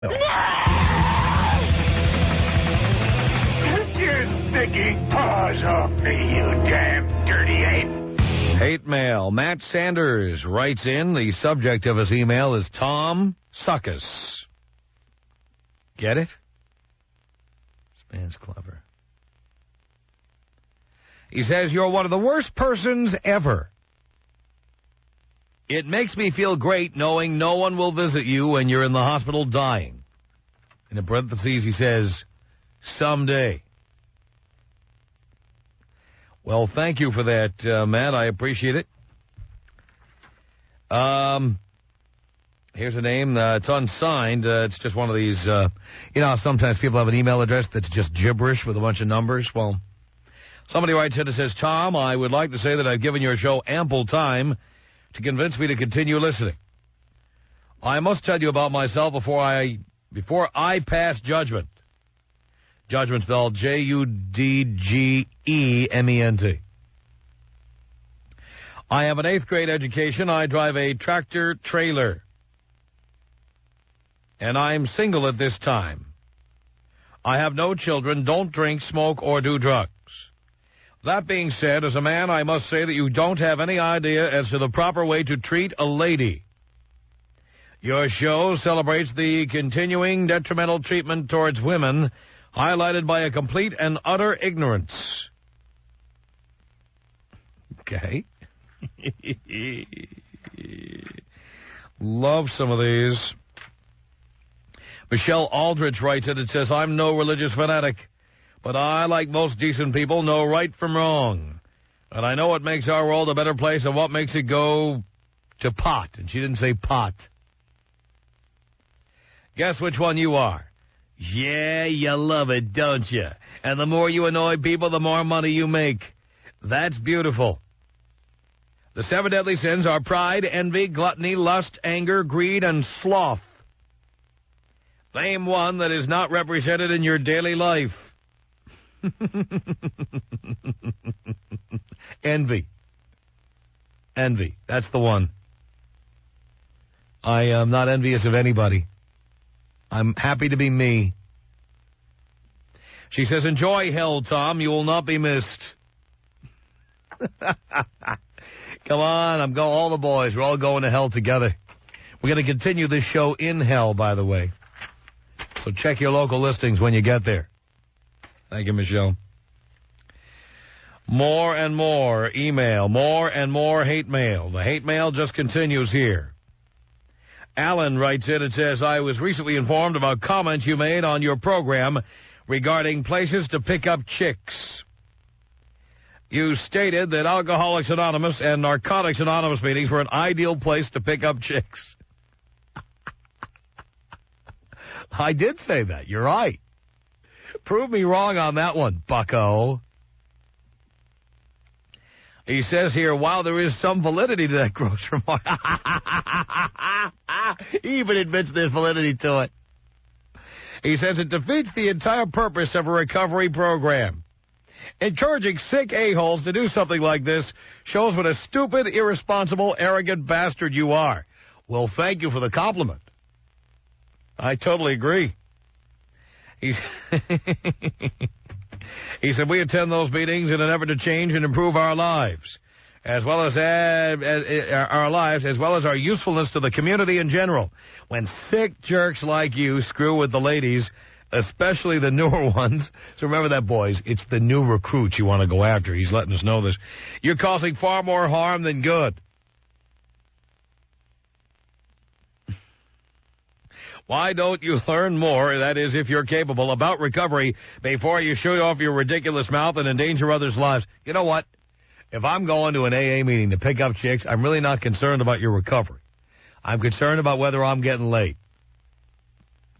Get your stinking paws off me, you damn dirty ape. Hate mail. Matt Sanders writes in. The subject of his email is Tom Suckus. Get it? This man's clever. He says, you're one of the worst persons ever. It makes me feel great knowing no one will visit you when you're in the hospital dying. And in parentheses, he says, someday. Well, thank you for that, Matt. I appreciate it. Here's a name. It's unsigned. It's just one of these, you know, sometimes people have an email address that's just gibberish with a bunch of numbers. Well, somebody writes in and says, Tom, I would like to say that I've given your show ample time to convince me to continue listening. I must tell you about myself before I pass judgment. Judgment spelled Judgement. I have an 8th grade education. I drive a tractor trailer. And I'm single at this time. I have no children, don't drink, smoke, or do drugs. That being said, as a man, I must say that you don't have any idea as to the proper way to treat a lady. Your show celebrates the continuing detrimental treatment towards women, highlighted by a complete and utter ignorance. Okay. Love some of these. Michelle Aldrich writes it. It says, I'm no religious fanatic, but I, like most decent people, know right from wrong. And I know what makes our world a better place and what makes it go to pot. And she didn't say pot. Guess which one you are. Yeah, you love it, don't you? And the more you annoy people, the more money you make. That's beautiful. The 7 deadly sins are pride, envy, gluttony, lust, anger, greed, and sloth. Name one that is not represented in your daily life. Envy. Envy. That's the one. I am not envious of anybody. I'm happy to be me. She says, enjoy hell, Tom. You will not be missed. Come on, I'm going. All the boys, we're all going to hell together. We're going to continue this show in hell, by the way. So check your local listings when you get there. Thank you, Michelle. More and more email, more and more hate mail. The hate mail just continues here. Alan writes in and says, I was recently informed about comments you made on your program regarding places to pick up chicks. You stated that Alcoholics Anonymous and Narcotics Anonymous meetings were an ideal place to pick up chicks. I did say that. You're right. Prove me wrong on that one, bucko. He says here, while there is some validity to that gross remark, he even admits there's validity to it. He says it defeats the entire purpose of a recovery program. Encouraging sick a-holes to do something like this shows what a stupid, irresponsible, arrogant bastard you are. Well, thank you for the compliment. I totally agree. He said, we attend those meetings in an effort to change and improve our lives, as well as our lives, as well as our usefulness to the community in general. When sick jerks like you screw with the ladies, especially the newer ones, so remember that, boys, it's the new recruits you want to go after. He's letting us know this. You're causing far more harm than good. Why don't you learn more, that is, if you're capable, about recovery before you show off your ridiculous mouth and endanger others' lives? You know what? If I'm going to an AA meeting to pick up chicks, I'm really not concerned about your recovery. I'm concerned about whether I'm getting laid.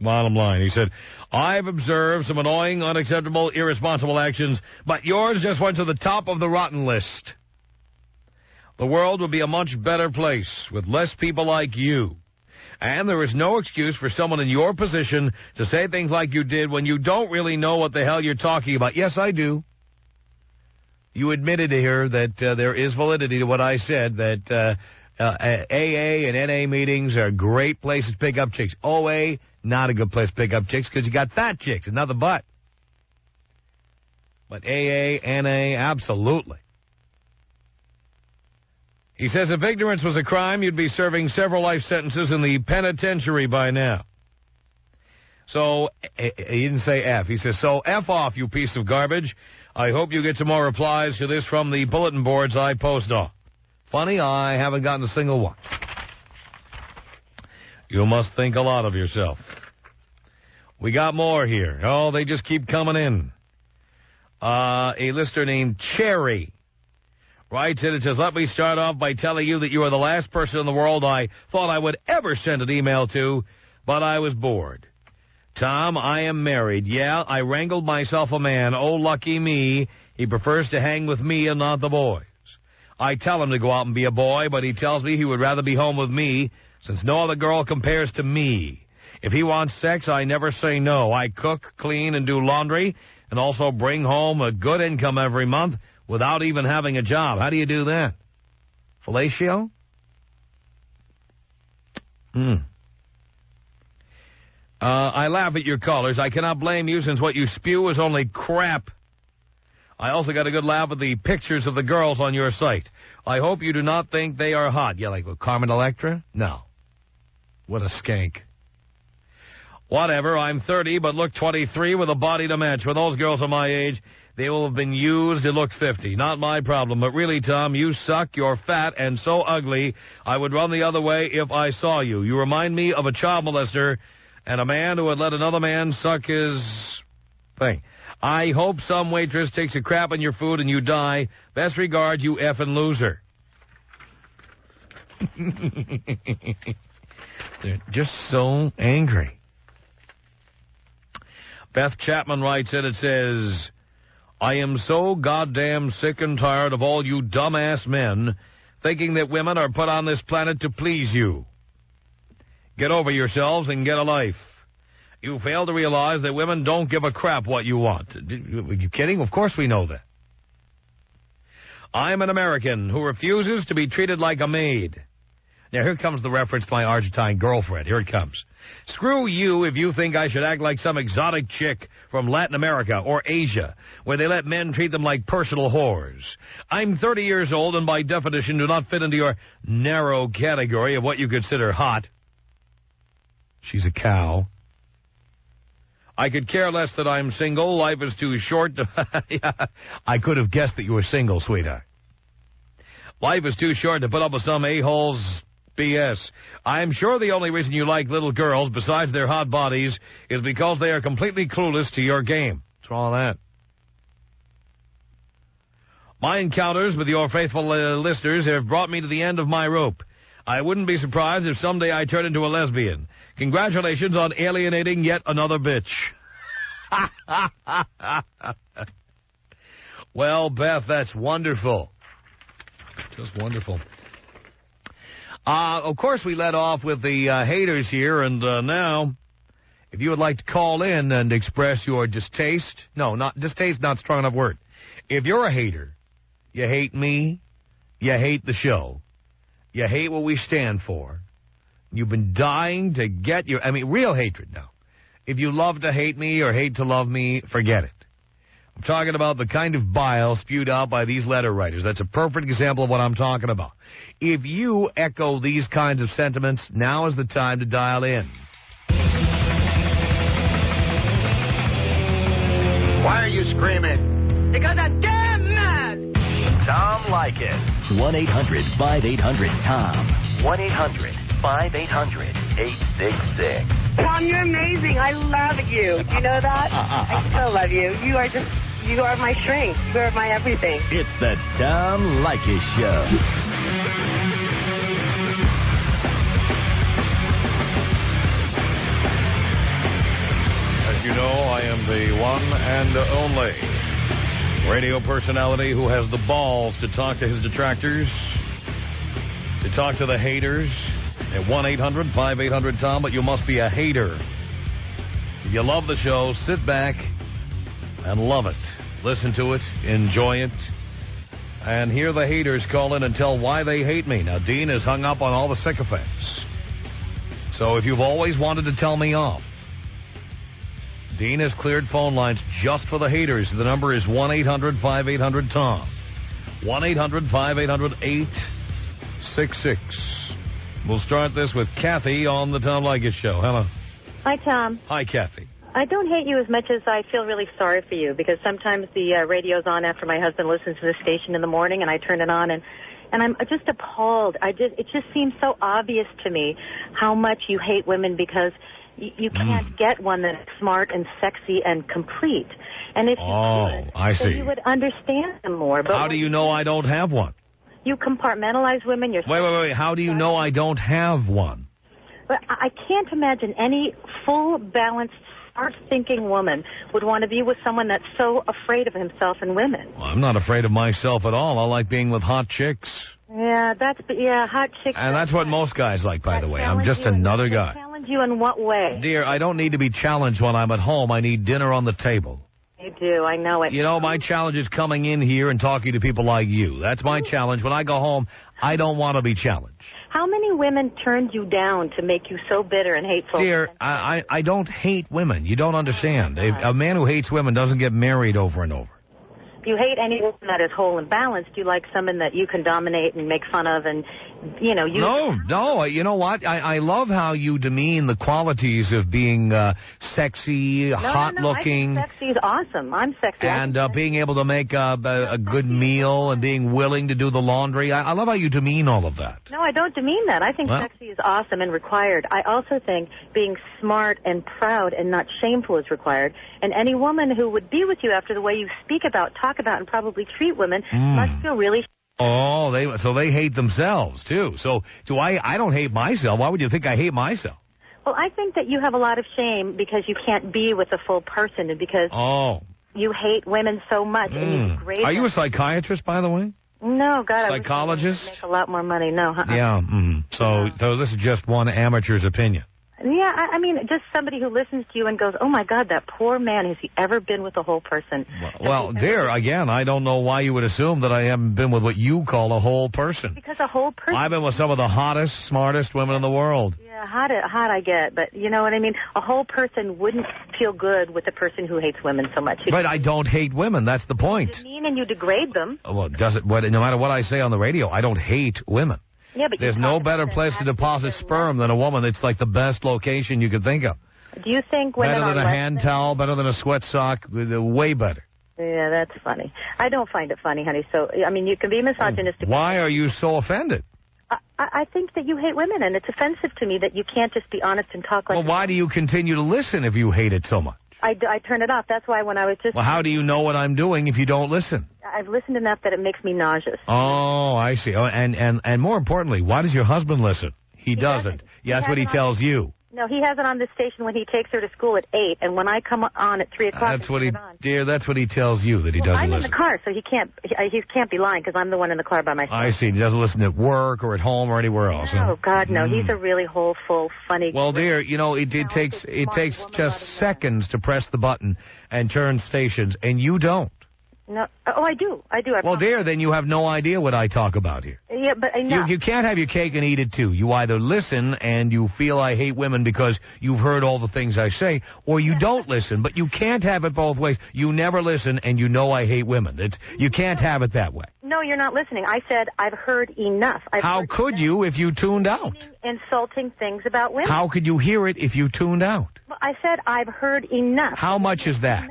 Bottom line, he said, I've observed some annoying, unacceptable, irresponsible actions, but yours just went to the top of the rotten list. The world would be a much better place with less people like you. And there is no excuse for someone in your position to say things like you did when you don't really know what the hell you're talking about. Yes, I do. You admitted here that there is validity to what I said, that AA and NA meetings are great places to pick up chicks. OA, not a good place to pick up chicks because you got fat chicks and nothing but. But AA, NA, absolutely. He says if ignorance was a crime, you'd be serving several life sentences in the penitentiary by now. So, he didn't say F. He says, so F off, you piece of garbage. I hope you get some more replies to this from the bulletin boards I post on. Funny, I haven't gotten a single one. You must think a lot of yourself. We got more here. Oh, they just keep coming in. A listener named Cherry writes in and says, let me start off by telling you that you are the last person in the world I thought I would ever send an email to, but I was bored. Tom, I am married. Yeah, I wrangled myself a man. Oh, lucky me. He prefers to hang with me and not the boys. I tell him to go out and be a boy, but he tells me he would rather be home with me since no other girl compares to me. If he wants sex, I never say no. I cook, clean, and do laundry, and also bring home a good income every month without even having a job. How do you do that? Fellatio? I laugh at your callers. I cannot blame you since what you spew is only crap. I also got a good laugh at the pictures of the girls on your site. I hope you do not think they are hot. Yeah, like with Carmen Electra? No. What a skank. Whatever, I'm 30 but look 23 with a body to match. When those girls are my age, they will have been used to look 50. Not my problem. But really, Tom, you suck, you're fat, and so ugly, I would run the other way if I saw you. You remind me of a child molester and a man who would let another man suck his thing. I hope some waitress takes a crap on your food and you die. Best regards, you effing loser. They're just so angry. Beth Chapman writes in, it says, I am so goddamn sick and tired of all you dumbass men thinking that women are put on this planet to please you. Get over yourselves and get a life. You fail to realize that women don't give a crap what you want. Are you kidding? Of course we know that. I'm an American who refuses to be treated like a maid. Now, here comes the reference to my Argentine girlfriend. Here it comes. Screw you if you think I should act like some exotic chick from Latin America or Asia, where they let men treat them like personal whores. I'm 30 years old and by definition do not fit into your narrow category of what you consider hot. She's a cow. I could care less that I'm single. Life is too short to... I could have guessed that you were single, sweetheart. Life is too short to put up with some a-hole's BS. I'm sure the only reason you like little girls, besides their hot bodies, is because they are completely clueless to your game. What's wrong with that? My encounters with your faithful listeners have brought me to the end of my rope. I wouldn't be surprised if someday I turn into a lesbian. Congratulations on alienating yet another bitch. Well, Beth, that's wonderful. Just wonderful. Of course, we let off with the haters here, and now, if you would like to call in and express your distaste, not distaste, not strong enough word. If you're a hater, you hate me, you hate the show, you hate what we stand for, you've been dying to get real hatred now. If you love to hate me or hate to love me, forget it. I'm talking about the kind of bile spewed out by these letter writers. That's a perfect example of what I'm talking about. If you echo these kinds of sentiments, now is the time to dial in. Why are you screaming? Because I'm damn mad. Tom Leykis. 1-800-5800-TOM. 1-800-5800-866. Tom, you're amazing. I love you. Do you know that? I still love you. You are my strength. You are my everything. It's the Tom Leykis Show. As you know, I am the one and only radio personality who has the balls to talk to his detractors, to talk to the haters at 1-800-5800-TOM, but you must be a hater. If you love the show, sit back and love it. Listen to it, enjoy it, and hear the haters call in and tell why they hate me. Now, Dean is hung up on all the sycophants. So if you've always wanted to tell me off, Dean has cleared phone lines just for the haters. The number is 1-800-5800-TOM. 1-800-5800-866. We'll start this with Kathy on the Tom Leykis Show. Hello. Hi, Tom. Hi, Kathy. I don't hate you as much as I feel really sorry for you, because sometimes the radio's on after my husband listens to the station in the morning, and I turn it on, and I'm just appalled. It just seems so obvious to me how much you hate women because you can't get one that's smart and sexy and complete. And if you could, I see. then you would understand them more. But how do you know I don't have one? You compartmentalize women. Wait. How do you know I don't have one? But I can't imagine any full, balanced, smart-thinking woman would want to be with someone that's so afraid of himself and women. Well, I'm not afraid of myself at all. I like being with hot chicks. Yeah, hot chicks. And that's what most guys like, by the way. I'm just another guy. Challenge you in what way? Dear, I don't need to be challenged when I'm at home. I need dinner on the table. You do, I know it. You know, my challenge is coming in here and talking to people like you. That's my challenge. When I go home, I don't want to be challenged. How many women turned you down to make you so bitter and hateful? Dear, I don't hate women. You don't understand. A man who hates women doesn't get married over and over. You hate any woman that is whole and balanced. You like someone that you can dominate and make fun of and, you know, use. No. You know what? I love how you demean the qualities of being sexy, hot-looking. I think sexy is awesome. I'm sexy. And being able to make a good meal and being willing to do the laundry. I love how you demean all of that. No, I don't demean that. I think sexy is awesome and required. I also think being smart and proud and not shameful is required. And any woman who would be with you after the way you talk about, and probably treat women must feel really. Oh, they hate themselves too. So I don't hate myself. Why would you think I hate myself? Well, I think that you have a lot of shame because you can't be with a full person and because you hate women so much and you degrade Are you a them. psychiatrist, by the way? No, God, psychologist? I wish I make a lot more money. No. Yeah. So this is just one amateur's opinion. Yeah, I mean, just somebody who listens to you and goes, oh, my God, that poor man, has he ever been with a whole person? Well, dear, again, I don't know why you would assume that I haven't been with what you call a whole person. Because a whole person... I've been with some of the hottest, smartest women in the world. Yeah, hot I get, but you know what I mean? A whole person wouldn't feel good with a person who hates women so much. But I don't hate women, that's the point. You demean and you degrade them. Well, no matter what I say on the radio, I don't hate women. Yeah, but there's no better place to deposit sperm than a woman. It's like the best location you could think of. Do you think women better than a hand towel, better than a sweat sock, way better. Yeah, that's funny. I don't find it funny, honey. So, I mean, you can be misogynistic. Why are you so offended? I think that you hate women, and it's offensive to me that you can't just be honest and talk like... Well, why do you continue to listen if you hate it so much? I turn it off. That's why when I was just... Well, how do you know what I'm doing if you don't listen? I've listened enough that it makes me nauseous. Oh, I see. Oh, and more importantly, why does your husband listen? He doesn't. Yeah, that's what he tells you. No, he has it on the station when he takes her to school at 8, and when I come on at 3 o'clock... That's what that's what he tells you, that he doesn't listen. I'm in the car, so he can't be lying, because I'm the one in the car by myself. I see. He doesn't listen at work or at home or anywhere else. Oh, God, no. He's a really whole, full, funny... Well, dear, you know, it takes just seconds to press the button and turn stations, and you don't. No. Oh, I do. Well, dear, then you have no idea what I talk about here. Yeah, but enough. You can't have your cake and eat it, too. You either listen and you feel I hate women because you've heard all the things I say, or you don't listen. But you can't have it both ways. You never listen and you know I hate women. You can't have it that way. No, you're not listening. I said I've heard enough. How could you if you tuned out? Insulting things about women. How could you hear it if you tuned out? Well, I said I've heard enough. How much is that?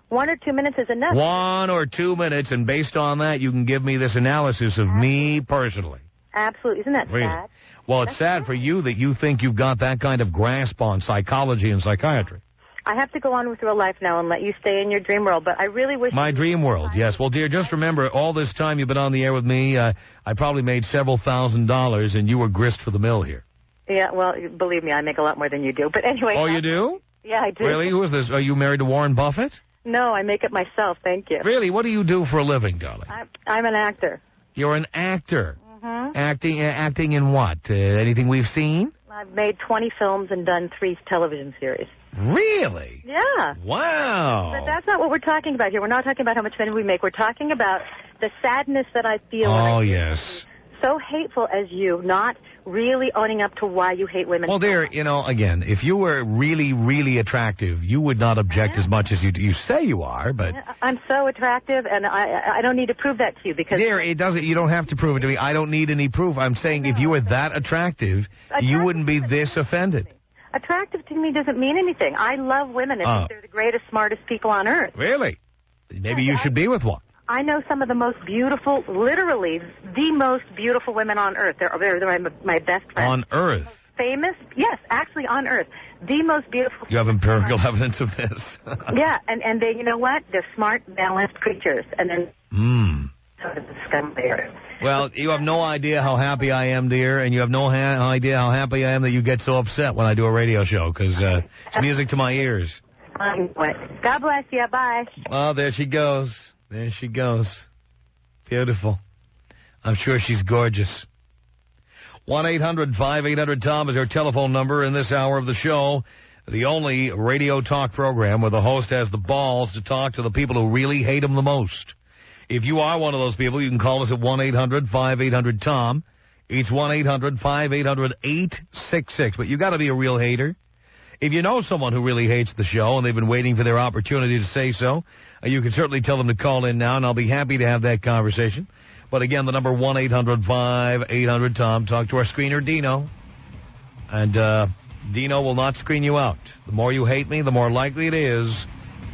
1 or 2 minutes is enough. 1 or 2 minutes, and based on that, you can give me this analysis of me personally. Absolutely. Isn't that sad? Well, it's sad for you that you think you've got that kind of grasp on psychology and psychiatry. I have to go on with real life now and let you stay in your dream world, but I really wish... My dream world, yes. Well, dear, just remember, all this time you've been on the air with me, I probably made several $1,000s, and you were grist for the mill here. Yeah, well, believe me, I make a lot more than you do. But anyway... Oh, you do? Yeah, I do. Really? Who is this? Are you married to Warren Buffett? No, I make it myself, thank you. Really? What do you do for a living, darling? I'm an actor. You're an actor? Mm-hmm. Acting in what? Anything we've seen? I've made 20 films and done 3 television series. Really? Yeah. Wow. But that's not what we're talking about here. We're not talking about how much money we make. We're talking about the sadness that I feel. Oh, yes. so hateful as you, not really owning up to why you hate women. Well, dear, again, if you were really, really attractive, you would not object as much as you say you are, but... I'm so attractive, and I don't need to prove that to you, because... Dear, you don't have to prove it to me. I don't need any proof. I'm saying if you were that attractive, you wouldn't be this offended. Attractive to me doesn't mean anything. I love women. I think they're the greatest, smartest people on earth. Really? Maybe you should be with one. I know some of the most beautiful, literally the most beautiful women on earth. They're my best friends. On earth? Famous? Yes, actually on earth. The most beautiful. You have empirical evidence of this? Yeah, and they, you know what? They're smart, balanced creatures. And then sort of the scum of the earth. Well, you have no idea how happy I am, dear, and you have no idea how happy I am that you get so upset when I do a radio show, because it's music to my ears. God bless you. Bye. Oh, there she goes. There she goes. Beautiful. I'm sure she's gorgeous. 1-800-5800-TOM is our telephone number in this hour of the show. The only radio talk program where the host has the balls to talk to the people who really hate him the most. If you are one of those people, you can call us at 1-800-5800-TOM. It's 1-800-5800-866. But you got to be a real hater. If you know someone who really hates the show and they've been waiting for their opportunity to say so, you can certainly tell them to call in now, and I'll be happy to have that conversation. But again, the number 1-800-5800-TOM. Talk to our screener, Dino. And Dino will not screen you out. The more you hate me, the more likely it is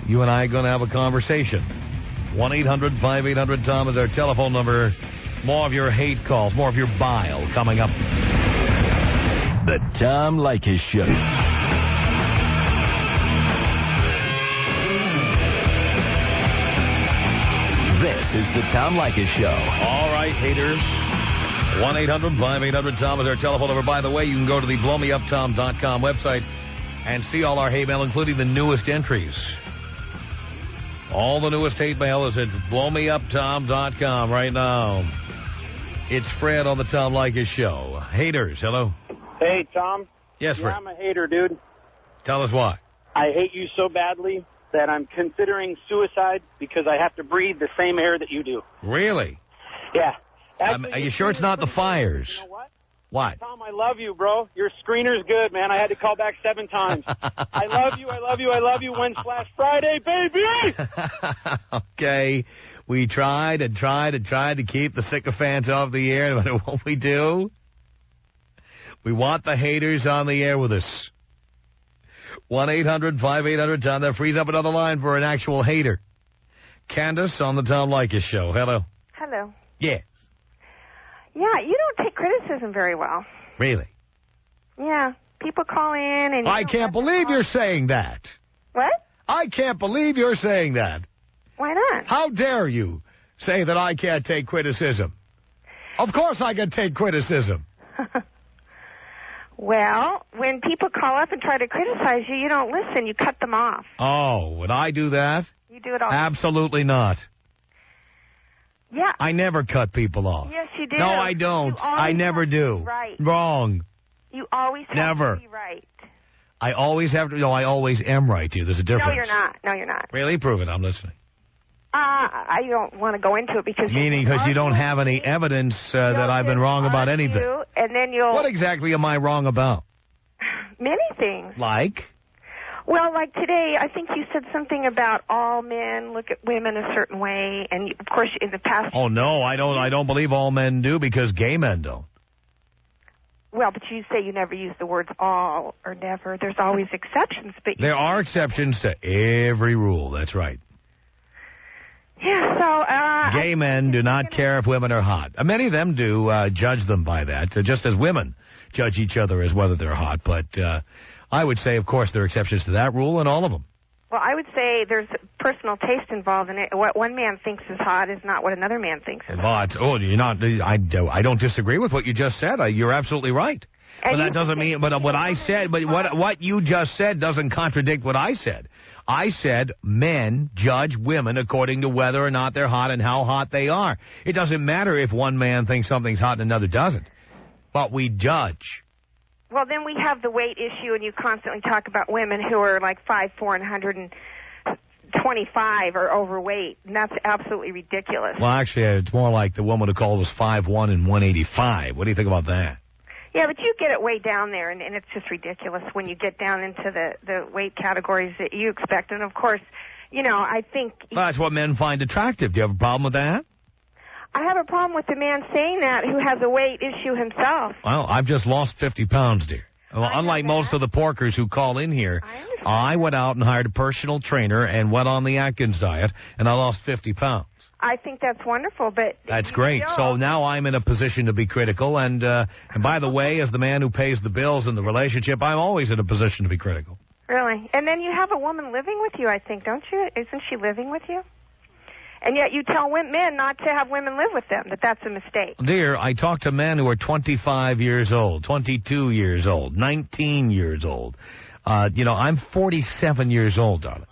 you and I are going to have a conversation. 1-800-5800-TOM is our telephone number. More of your hate calls, more of your bile coming up. The Tom Leykis Show. This is the Tom Leykis Show. All right, haters. 1-800-5800-TOM is our telephone number. By the way, you can go to the blowmeuptom.com website and see all our hate mail, including the newest entries. All the newest hate mail is at blowmeuptom.com right now. It's Fred on the Tom Leykis Show. Haters, hello. Hey, Tom. Yes, Fred. I'm a hater, dude. Tell us why. I hate you so badly that I'm considering suicide because I have to breathe the same air that you do. Really? Yeah. Actually, are you sure it's not the fires? You know what? What? Tom, I love you, bro. Your screener's good, man. I had to call back 7 times. I love you, I love you, I love you. When's/Friday, baby? Okay. We tried and tried and tried to keep the sycophants off the air. No matter what we do, we want the haters on the air with us. 1-800-5800-TOM. That frees up another line for an actual hater. Candace on the Tom Leykis Show. Hello. Hello. Yeah. Yeah, you don't take criticism very well. Really? Yeah. People call in and... I can't believe you're saying that. What? I can't believe you're saying that. Why not? How dare you say that I can't take criticism? Of course I can take criticism. Well, when people call up and try to criticize you, you don't listen. You cut them off. Oh, would I do that? You do it all. Absolutely not. Yeah. I never cut people off. Yes, you do. No, I don't. I never do. Right. Wrong. You always have Never. to be right. I always have to. No, I always am right to you. There's a difference. No, you're not. No, you're not. Really? Prove it. I'm listening. I don't want to go into it because... Meaning because you don't have any evidence that I've been wrong about anything. And then you'll... What exactly am I wrong about? Many things. Like? Well, like today, I think you said something about all men look at women a certain way, and of course, in the past... Oh, no, I don't believe all men do because gay men don't. Well, but you say you never use the words all or never. There's always exceptions, but... There are exceptions to every rule, that's right. Yeah, so... Gay men do not care if women are hot. Many of them do judge them by that, just as women judge each other as whether they're hot. But I would say, of course, there are exceptions to that rule, and all of them. Well, I would say there's personal taste involved in it. What one man thinks is hot is not what another man thinks is hot. Oh, you're not... I don't disagree with what you just said. You're absolutely right. But that doesn't mean... But what I said... But what you just said doesn't contradict what I said. I said men judge women according to whether or not they're hot and how hot they are. It doesn't matter if one man thinks something's hot and another doesn't. But we judge. Well, then we have the weight issue, and you constantly talk about women who are like 5'4" and 120 25 are overweight, and that's absolutely ridiculous. Well, actually, it's more like the woman who called was 5'1" and 185. What do you think about that? Yeah, but you get it way down there, and it's just ridiculous when you get down into the weight categories that you expect. And, of course, you know, I think... Well, that's what men find attractive. Do you have a problem with that? I have a problem with the man saying that who has a weight issue himself. Well, I've just lost 50 pounds, dear. Well, unlike most of the porkers who call in here, I went out and hired a personal trainer and went on the Atkins diet, and I lost 50 pounds. I think that's wonderful, but... That's great. So now I'm in a position to be critical, and by the way, as the man who pays the bills in the relationship, I'm always in a position to be critical. Really? And then you have a woman living with you, I think, don't you? Isn't she living with you? And yet you tell men not to have women live with them, that that's a mistake. Dear, I talk to men who are 25 years old, 22 years old, 19 years old. I'm 47 years old, darling.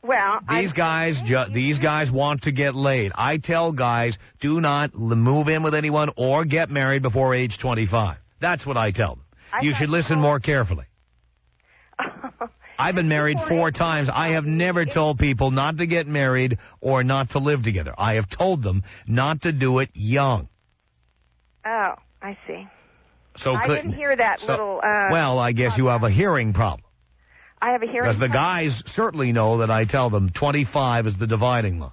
Well, these guys want to get laid. I tell guys, do not move in with anyone or get married before age 25. That's what I tell them. You should listen more carefully. I've been married 4 times. I have never told people not to get married or not to live together. I have told them not to do it young. Oh, I see. So I didn't hear that little... well, I guess you have a hearing problem. I have a hearing problem. Because the guys certainly know that I tell them 25 is the dividing line.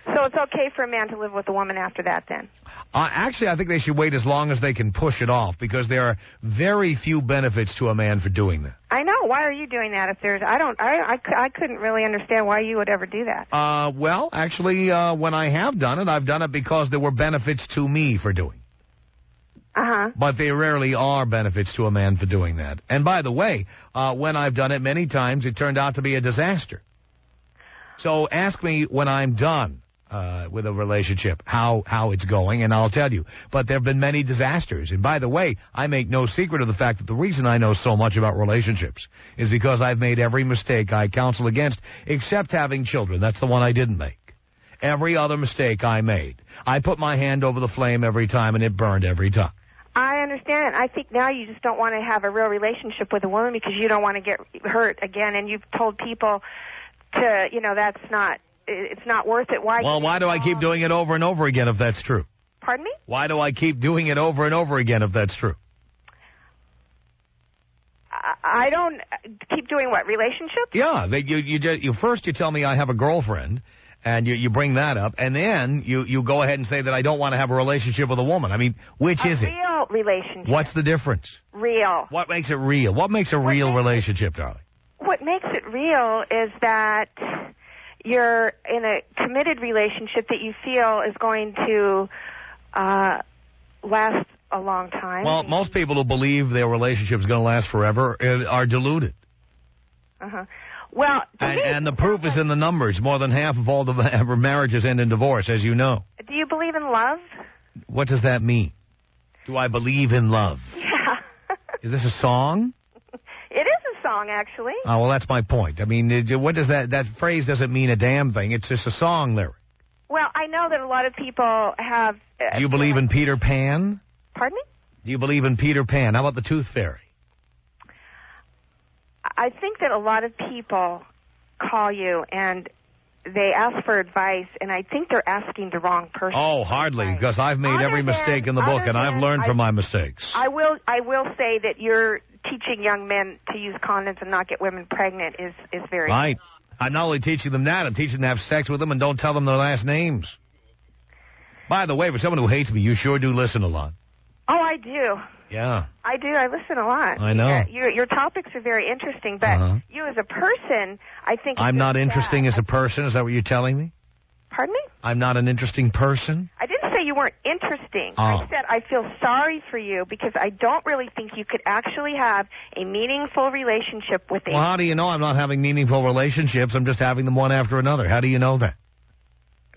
So it's okay for a man to live with a woman after that, then? Actually, I think they should wait as long as they can push it off, because there are very few benefits to a man for doing that. I know. Why are you doing that? If there's, I couldn't really understand why you would ever do that. Well, actually, when I have done it, I've done it because there were benefits to me for doing it. But there rarely are benefits to a man for doing that. And by the way, when I've done it many times, it turned out to be a disaster. So ask me when I'm done with a relationship how it's going, and I'll tell you. But there have been many disasters. And by the way, I make no secret of the fact that the reason I know so much about relationships is because I've made every mistake I counsel against, except having children. That's the one I didn't make. Every other mistake I made. I put my hand over the flame every time, and it burned every time. I understand it. I think now you just don't want to have a real relationship with a woman because you don't want to get hurt again, and you've told people to, it's not worth it. Why? Well, why do I keep doing it over and over again if that's true? Pardon me? Why do I keep doing it over and over again if that's true? I don't keep doing what, relationships? Yeah, you first you tell me I have a girlfriend, and you bring that up, and then you go ahead and say that I don't want to have a relationship with a woman. I mean, which is it? A real relationship. What's the difference? Real. What makes it real? What makes a real relationship, darling? What makes it real is that you're in a committed relationship that you feel is going to last a long time. Well, most people who believe their relationship is going to last forever are deluded. Well, and the proof is in the numbers. More than half of all the marriages end in divorce, as you know. Do you believe in love? What does that mean? Do I believe in love? Yeah. Is this a song? It is a song, actually. Oh, well, that's my point. I mean, what does that phrase doesn't mean a damn thing. It's just a song lyric. Well, I know that a lot of people have... Do you believe in Peter Pan? Pardon me? Do you believe in Peter Pan? How about the Tooth Fairy? I think that a lot of people call you and they ask for advice, and I think they're asking the wrong person. Oh, hardly, because I've made every mistake in the book, and I've learned from my mistakes. I will say that you're teaching young men to use condoms and not get women pregnant is very right. I'm not only teaching them that, I'm teaching them to have sex with them and don't tell them their last names. By the way, for someone who hates me, you sure do listen a lot. Oh, I do. Yeah. I do. I listen a lot. I know. Your topics are very interesting, but you as a person, I think... I'm not interesting as a person? Is that what you're telling me? Pardon me? I'm not an interesting person? I didn't say you weren't interesting. Oh. I said I feel sorry for you because I don't really think you could actually have a meaningful relationship with a... Well, how do you know I'm not having meaningful relationships? I'm just having them one after another. How do you know that?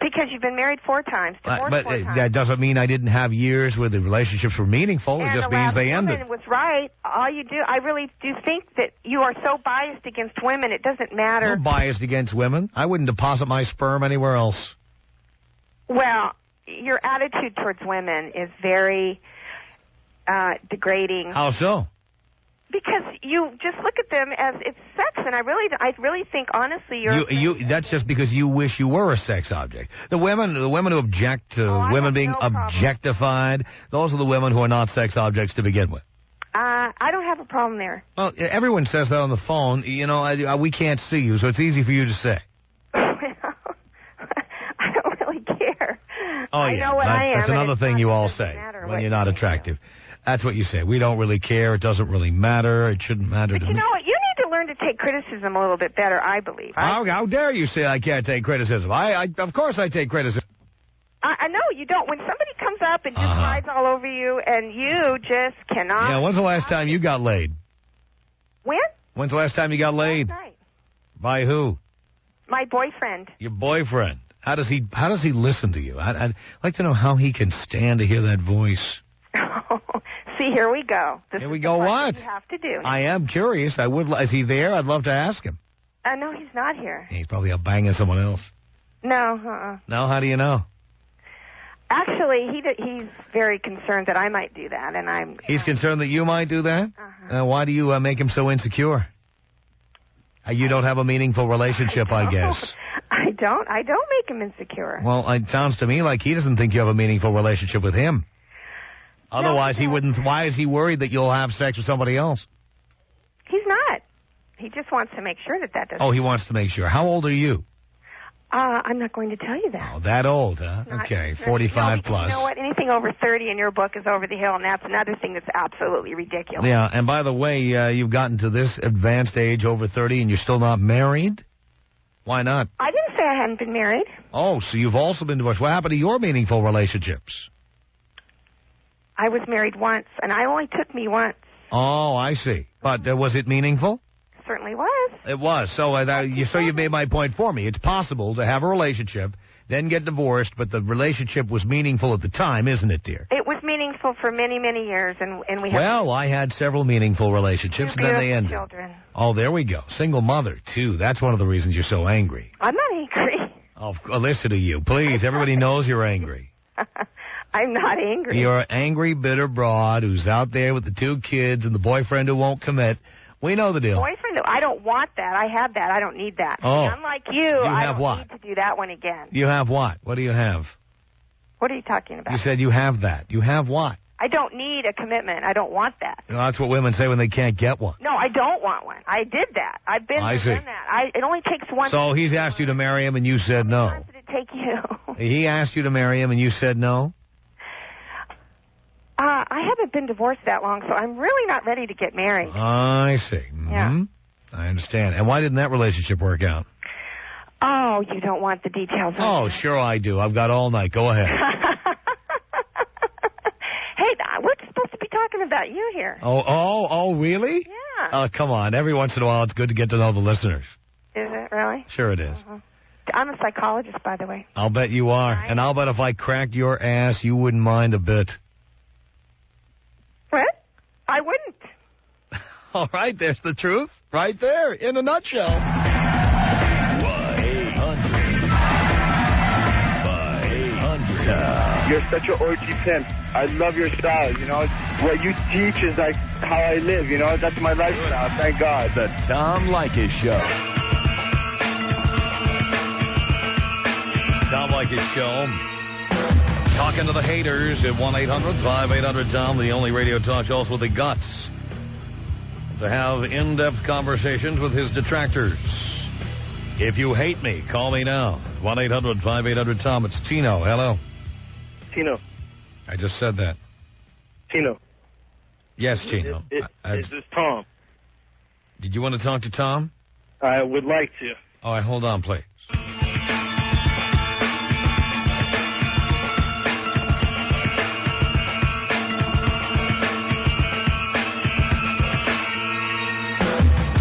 Because you've been married 4 times, divorced 4 times. That doesn't mean I didn't have years where the relationships were meaningful. And it just means they ended. And was right. All you do, I really do think that you are so biased against women, it doesn't matter. I'm biased against women. I wouldn't deposit my sperm anywhere else. Well, your attitude towards women is very degrading. How so? Because you just look at them as it's sex, and I really think honestly you that's just because you wish you were a sex object. The women who object to women being objectified, those are the women who are not sex objects to begin with. I don't have a problem there. Well, everyone says that on the phone. You know, we can't see you, so it's easy for you to say. I don't really care. Oh, I know what I am. That's another thing you all say when you're not attractive. That's what you say. We don't really care. It doesn't really matter. It shouldn't matter to me. You know what? You need to learn to take criticism a little bit better, I believe. How dare you say I can't take criticism? Of course I take criticism. I know you don't. When somebody comes up and just rides all over you and you just cannot... Yeah, when's the last time you got laid? When? When's the last time you got laid? Last night. By who? My boyfriend. Your boyfriend. How does he listen to you? I'd like to know how he can stand to hear that voice. See, here we go. Here we go. What? You have to do. I am curious. Is he there? I'd love to ask him. No, he's not here. He's probably out banging someone else. No, No, how do you know? Actually, he's very concerned that I might do that, and I'm... He's concerned that you might do that? Why do you make him so insecure? You don't have a meaningful relationship, I guess. I don't make him insecure. Well, it sounds to me like he doesn't think you have a meaningful relationship with him. Otherwise, he wouldn't. Why is he worried that you'll have sex with somebody else? He's not. He just wants to make sure that doesn't... Oh, he wants to make sure. How old are you? I'm not going to tell you that. Oh, that old, huh? Okay, 45 plus. You know what? Anything over 30 in your book is over the hill, and that's another thing that's absolutely ridiculous. Yeah, and by the way, you've gotten to this advanced age, over 30, and you're still not married? Why not? I didn't say I hadn't been married. Oh, so you've also been divorced. What happened to your meaningful relationships? I was married once, and I only took me once. Oh, I see. But was it meaningful? Certainly was. It was. So you made my point for me. It's possible to have a relationship, then get divorced, but the relationship was meaningful at the time, isn't it, dear? It was meaningful for many, many years, and we have... Well, I had several meaningful relationships, and then they ended. Children. Oh, there we go. Single mother, too. That's one of the reasons you're so angry. I'm not angry. Oh, listen to you. Please, everybody knows you're angry. I'm not angry. You're an angry, bitter broad who's out there with the 2 kids and the boyfriend who won't commit. We know the deal. Boyfriend? I don't want that. I have that. I don't need that. Oh. Unlike you, I don't need to do that one again. You have what? What do you have? What are you talking about? You said you have that. You have what? I don't need a commitment. I don't want that. Well, that's what women say when they can't get one. No, I don't want one. I did that. I've been done that. It only takes one. So he's asked you to marry him and you said no. How many times did it take you? He asked you to marry him and you said no? I haven't been divorced that long, so I'm really not ready to get married. I see. Mm-hmm. Yeah. I understand. And why didn't that relationship work out? Oh, you don't want the details. Oh, sure I do. I've got all night. Go ahead. Hey, we're supposed to be talking about you here. Oh, really? Yeah. Oh, come on. Every once in a while, it's good to get to know the listeners. Is it really? Sure it is. I'm a psychologist, by the way. I'll bet you are. Right. And I'll bet if I cracked your ass, you wouldn't mind a bit. What? I wouldn't. All right, there's the truth. Right there, in a nutshell. 1-800-5800. You're such an orgy pimp. I love your style, you know. What you teach is like how I live, you know. That's my lifestyle, thank God. The Tom Leykis Show. Tom Leykis Show. Talking to the haters at 1-800-5800-TOM, the only radio talk show with the guts to have in-depth conversations with his detractors. If you hate me, call me now. 1-800-5800-TOM. It's Tino. Hello. Tino. I just said that. Tino. Yes, Tino. Is this Tom? Did you want to talk to Tom? I would like to. All right, hold on, please.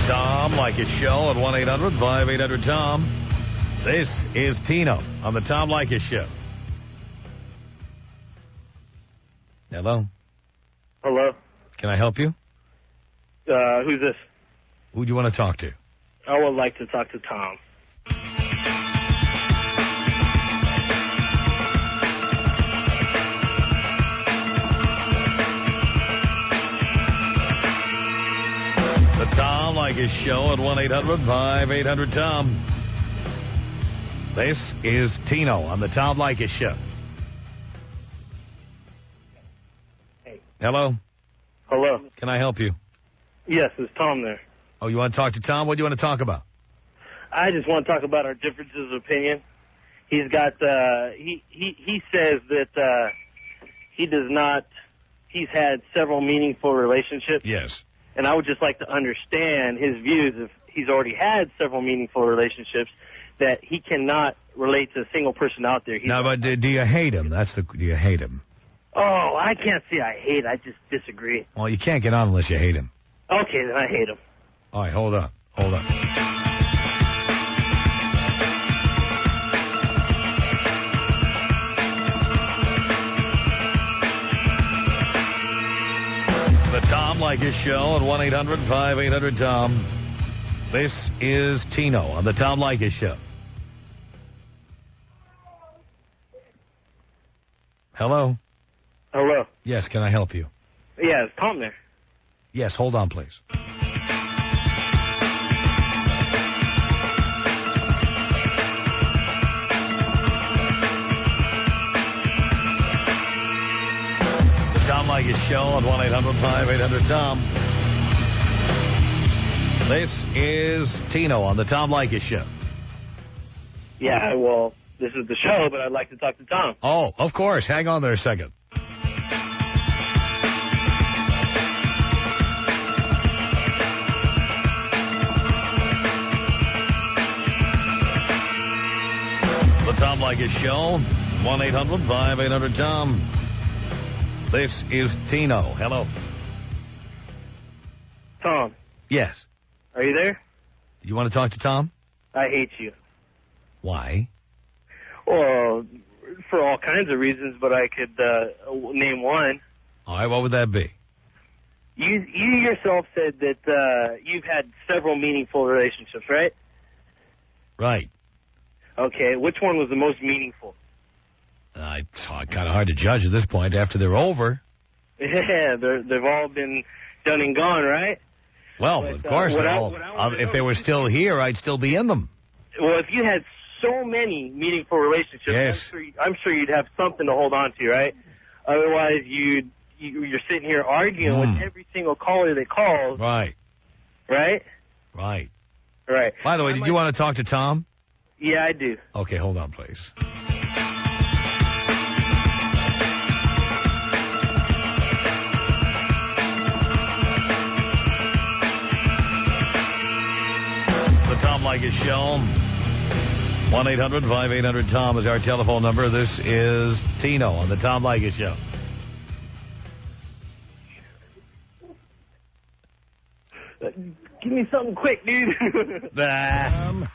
Tom Leykis Show at 1-800-5800-TOM. This is Tino on the Tom Leykis Show. Hello? Hello? Can I help you? Who's this? Who do you want to talk to? I would like to talk to Tom. Leykis Show at 1-800-5800-TOM. This is Tino on the Tom Leykis Show. Hey. Hello? Hello. Can I help you? Yes, it's Tom there. Oh, you want to talk to Tom? What do you want to talk about? I just want to talk about our differences of opinion. He's got, he says that he's had several meaningful relationships. Yes. And I would just like to understand his views if he's already had several meaningful relationships, that he cannot relate to a single person out there. No, but do you hate him? Do you hate him? Oh, I can't say I hate. I just disagree. Well, you can't get on unless you hate him. Okay, then I hate him. All right, hold on. The Tom Leykis Show at 1-800-5800-TOM. This is Tino on the Tom Leykis Show. Hello? Hello. Yes, can I help you? Yeah, it's Tom there. Yes, hold on, please. The Tom Leykis Show at 1-800-5800-TOM. This is Tino on the Tom Leykis Show. Yeah, well, this is the show, but I'd like to talk to Tom. Oh, of course. Hang on there a second. The Tom Leykis Show, 1-800-5800-TOM. This is Tino. Hello. Tom. Yes. Are you there? You want to talk to Tom? I hate you. Why? Well, for all kinds of reasons, but I could name one. All right, what would that be? You yourself said that you've had several meaningful relationships, right? Right. Okay, which one was the most meaningful? It's kind of hard to judge at this point after they're over. Yeah, they've all been done and gone, right? Well, but, of course, if they were still here, I'd still be in them. Well, if you had so many meaningful relationships, yes. I'm sure you'd have something to hold on to, right? Otherwise, you're sitting here arguing with every single caller that calls. Right. Right? Right. Right. By the way, did you want to talk to Tom? Yeah, I do. Okay, hold on, please. The Tom Leykis Show. 1-800-5800-TOM is our telephone number. This is Tino on the Tom Leykis Show. Give me something quick, dude. Tom.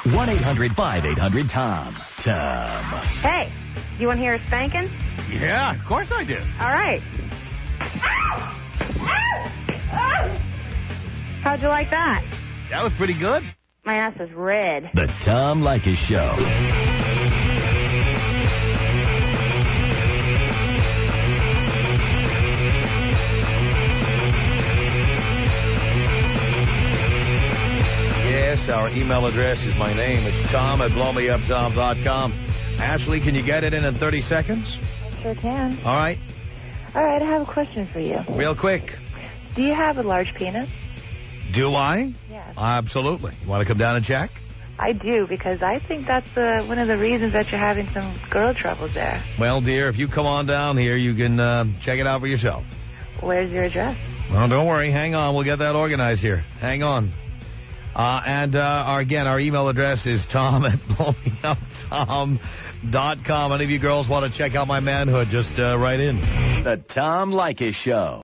1-800-5800-TOM. Tom. Hey, you want to hear a spanking? Yeah, of course I do. All right. How'd you like that? That was pretty good. My ass is red. The Tom Leykis Show. Yes, our email address is my name. It's tom@blowmeuptom.com. Ashley, can you get it in 30 seconds? Sure can. All right. All right, I have a question for you. Real quick. Do you have a large penis? Do I? Yes. Absolutely. You want to come down and check? I do, because I think that's one of the reasons that you're having some girl troubles there. Well, dear, if you come on down here, you can check it out for yourself. Where's your address? Well, don't worry. Hang on. We'll get that organized here. Hang on. Our email address is tom@blowmeuptom.com. Any of you girls want to check out my manhood, just write in. The Tom Leykis Show.